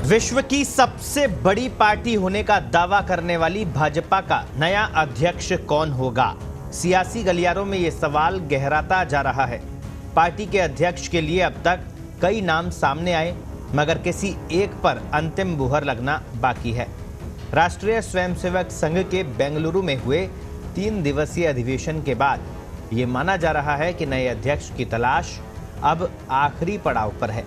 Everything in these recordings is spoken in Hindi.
विश्व की सबसे बड़ी पार्टी होने का दावा करने वाली भाजपा का नया अध्यक्ष कौन होगा? सियासी गलियारों में यह सवाल गहराता जा रहा है। पार्टी के अध्यक्ष के लिए अब तक कई नाम सामने आए, मगर किसी एक पर अंतिम मुहर लगना बाकी है। राष्ट्रीय स्वयंसेवक संघ के बेंगलुरु में हुए 3 दिवसीय अधिवेशन के बाद ये माना जा रहा है कि नए अध्यक्ष की तलाश अब आखिरी पड़ाव पर है।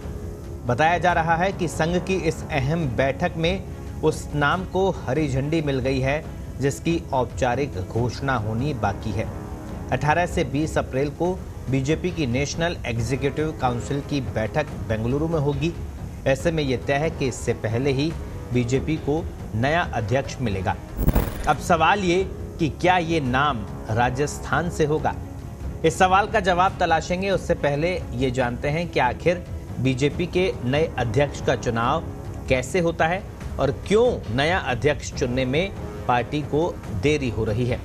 बताया जा रहा है कि संघ की इस अहम बैठक में उस नाम को हरी झंडी मिल गई है जिसकी औपचारिक घोषणा होनी बाकी है। 18 से 20 अप्रैल को बीजेपी की नेशनल एग्जीक्यूटिव काउंसिल की बैठक बेंगलुरु में होगी। ऐसे में यह तय है कि इससे पहले ही बीजेपी को नया अध्यक्ष मिलेगा। अब सवाल ये कि क्या ये नाम राजस्थान से होगा? इस सवाल का जवाब तलाशेंगे उससे पहले ये जानते हैं कि आखिर बीजेपी के नए अध्यक्ष का चुनाव कैसे होता है और क्यों नया अध्यक्ष चुनने में पार्टी को देरी हो रही है।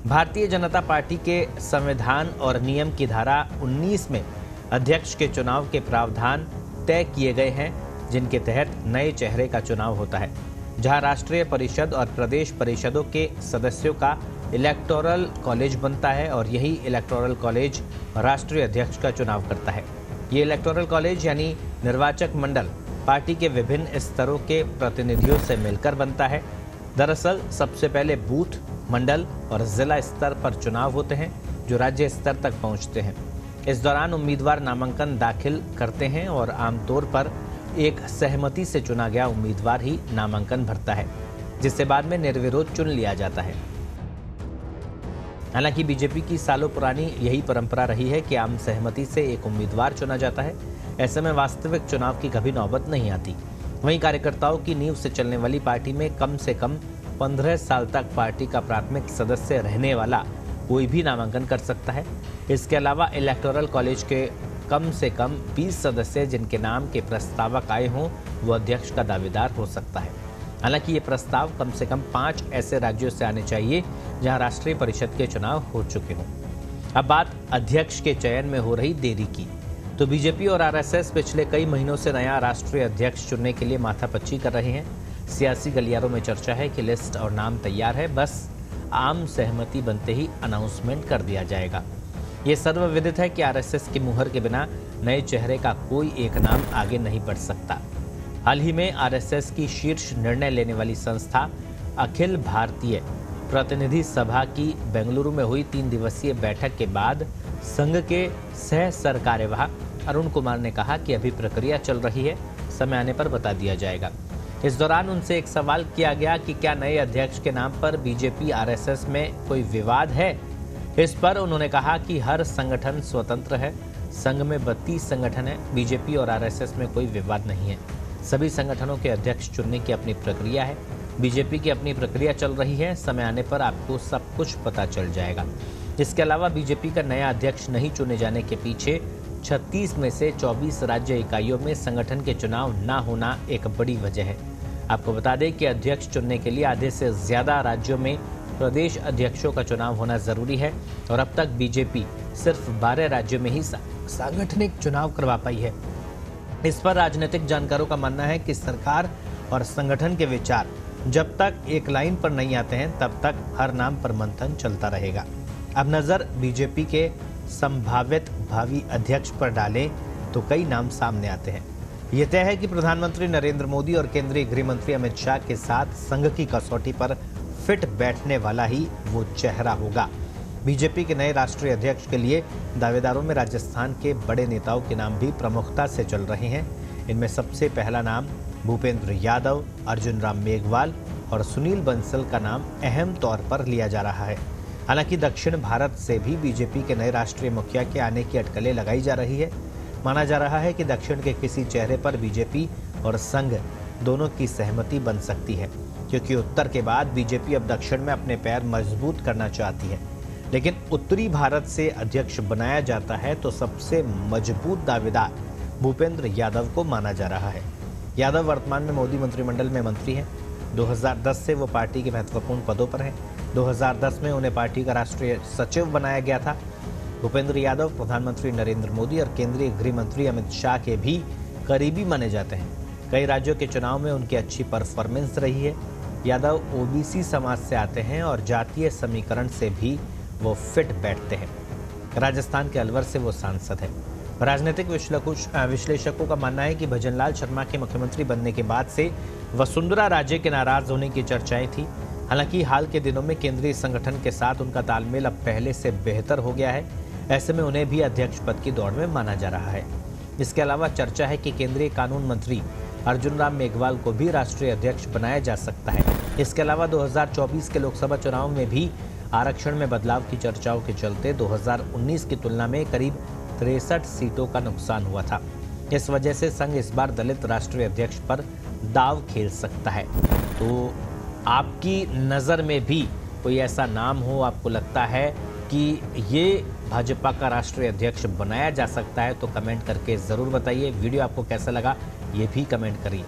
भारतीय जनता पार्टी के संविधान और नियम की धारा 19 में अध्यक्ष के चुनाव के प्रावधान तय किए गए हैं, जिनके तहत नए चेहरे का चुनाव होता है, जहां राष्ट्रीय परिषद और प्रदेश परिषदों के सदस्यों का इलेक्टोरल कॉलेज बनता है और यही इलेक्टोरल कॉलेज राष्ट्रीय अध्यक्ष का चुनाव करता है। ये इलेक्टोरल कॉलेज यानी निर्वाचक मंडल पार्टी के विभिन्न स्तरों के प्रतिनिधियों से मिलकर बनता है। दरअसल सबसे पहले बूथ, मंडल और जिला स्तर पर चुनाव होते हैं जो राज्य स्तर तक पहुंचते हैं। इस दौरान उम्मीदवार नामांकन दाखिल करते हैं और आमतौर पर एक सहमति से चुना गया उम्मीदवार ही नामांकन भरता है, जिससे बाद में निर्विरोध चुन लिया जाता है। हालांकि बीजेपी की सालों पुरानी यही परंपरा रही है कि आम सहमति से एक उम्मीदवार चुना जाता है। ऐसे में वास्तविक चुनाव की कभी नौबत नहीं आती। वहीं कार्यकर्ताओं की नींव से चलने वाली पार्टी में कम से कम 15 साल तक पार्टी का प्राथमिक सदस्य रहने वाला कोई भी नामांकन कर सकता है। इसके अलावा इलेक्टोरल कॉलेज के कम से कम 20 सदस्य जिनके नाम के प्रस्तावक आए हों वो अध्यक्ष का दावेदार हो सकता है। हालांकि ये प्रस्ताव कम से कम 5 ऐसे राज्यों से आने चाहिए जहां राष्ट्रीय परिषद के चुनाव हो चुके हों। अब बात अध्यक्ष के चयन में हो रही देरी की, तो बीजेपी और आरएसएस पिछले कई महीनों से नया राष्ट्रीय अध्यक्ष चुनने के लिए माथापच्ची कर रहे हैं। सियासी गलियारों में चर्चा है कि लिस्ट और नाम तैयार है, बस आम सहमति बनते ही अनाउंसमेंट कर दिया जाएगा। ये सर्वविदित है कि आरएसएस की मुहर के बिना नए चेहरे का कोई एक नाम आगे नहीं बढ़ सकता। हाल ही में आरएसएस की शीर्ष निर्णय लेने वाली संस्था अखिल भारतीय प्रतिनिधि सभा की बेंगलुरु में हुई 3 दिवसीय बैठक के बाद संघ के सह सरकार्यवाह अरुण कुमार ने कहा कि अभी प्रक्रिया चल रही है, समय आने पर बता दिया जाएगा। इस दौरान उनसे एक सवाल किया गया कि क्या नए अध्यक्ष के नाम पर बीजेपी आरएसएस में कोई विवाद है। इस पर उन्होंने कहा कि हर संगठन स्वतंत्र है, संघ में 32 संगठन है, बीजेपी और आरएसएस में कोई विवाद नहीं है। सभी संगठनों के अध्यक्ष चुनने की अपनी प्रक्रिया है, बीजेपी की अपनी प्रक्रिया चल रही है, समय आने पर आपको सब कुछ पता चल जाएगा। इसके अलावा बीजेपी का नया अध्यक्ष नहीं चुने जाने के पीछे 36 में से 24 राज्य इकाइयों में संगठन के चुनाव न होना एक बड़ी वजह है। आपको बता दें कि अध्यक्ष चुनने के लिए आधे से ज्यादा राज्यों में प्रदेश अध्यक्षों का चुनाव होना जरूरी है और अब तक बीजेपी सिर्फ 12 राज्यों में ही सांगठनिक चुनाव करवा पाई है। इस पर राजनीतिक जानकारों का मानना है कि सरकार और संगठन के विचार जब तक एक लाइन पर नहीं आते हैं तब तक हर नाम पर मंथन चलता रहेगा। अब नजर बीजेपी के संभावित भावी अध्यक्ष पर डालें तो कई नाम सामने आते हैं। ये तय है कि प्रधानमंत्री नरेंद्र मोदी और केंद्रीय गृह मंत्री अमित शाह के साथ संघ की कसौटी पर फिट बैठने वाला ही वो चेहरा होगा। बीजेपी के नए राष्ट्रीय अध्यक्ष के लिए दावेदारों में राजस्थान के बड़े नेताओं के नाम भी प्रमुखता से चल रहे हैं। इनमें सबसे पहला नाम भूपेंद्र यादव, अर्जुन राम मेघवाल और सुनील बंसल का नाम अहम तौर पर लिया जा रहा है। हालांकि दक्षिण भारत से भी बीजेपी के नए राष्ट्रीय मुखिया के आने की अटकलें लगाई जा रही है। माना जा रहा है कि दक्षिण के किसी चेहरे पर बीजेपी और संघ दोनों की सहमति बन सकती है, क्योंकि उत्तर के बाद बीजेपी अब दक्षिण में अपने पैर मजबूत करना चाहती है। लेकिन उत्तरी भारत से अध्यक्ष बनाया जाता है तो सबसे मजबूत दावेदार भूपेंद्र यादव को माना जा रहा है। यादव वर्तमान में मोदी मंत्रिमंडल में मंत्री हैं। 2010 से वो पार्टी के महत्वपूर्ण पदों पर हैं। 2010 में उन्हें पार्टी का राष्ट्रीय सचिव बनाया गया था। भूपेंद्र यादव प्रधानमंत्री नरेंद्र मोदी और केंद्रीय गृह मंत्री अमित शाह के भी करीबी माने जाते हैं। कई राज्यों के चुनाव में उनकी अच्छी परफॉर्मेंस रही है। यादव ओबीसी समाज से आते हैं और जातीय समीकरण से भी वो फिट बैठते हैं। राजस्थान के अलवर से वो सांसद हैं। राजनीतिक विश्लेषकों का मानना है कि भजनलाल शर्मा के मुख्यमंत्री बनने के बाद से वसुंधरा राजे के नाराज होने की चर्चाएं थी। हालांकि हाल के दिनों में केंद्रीय संगठन के साथ उनका तालमेल अब पहले से बेहतर हो गया है। ऐसे में उन्हें भी अध्यक्ष पद की दौड़ में माना जा रहा है। इसके अलावा चर्चा है कि केंद्रीय कानून मंत्री अर्जुन राम मेघवाल को भी राष्ट्रीय अध्यक्ष बनाया जा सकता है। इसके अलावा 2024 के लोकसभा चुनाव में भी आरक्षण में बदलाव की चर्चाओं के चलते 2019 की तुलना में करीब 63 सीटों का नुकसान हुआ था। इस वजह से संघ इस बार दलित राष्ट्रीय अध्यक्ष पर दाव खेल सकता है। तो आपकी नज़र में भी कोई ऐसा नाम हो, आपको लगता है कि ये भाजपा का राष्ट्रीय अध्यक्ष बनाया जा सकता है, तो कमेंट करके ज़रूर बताइए। वीडियो आपको कैसा लगा ये भी कमेंट करिए।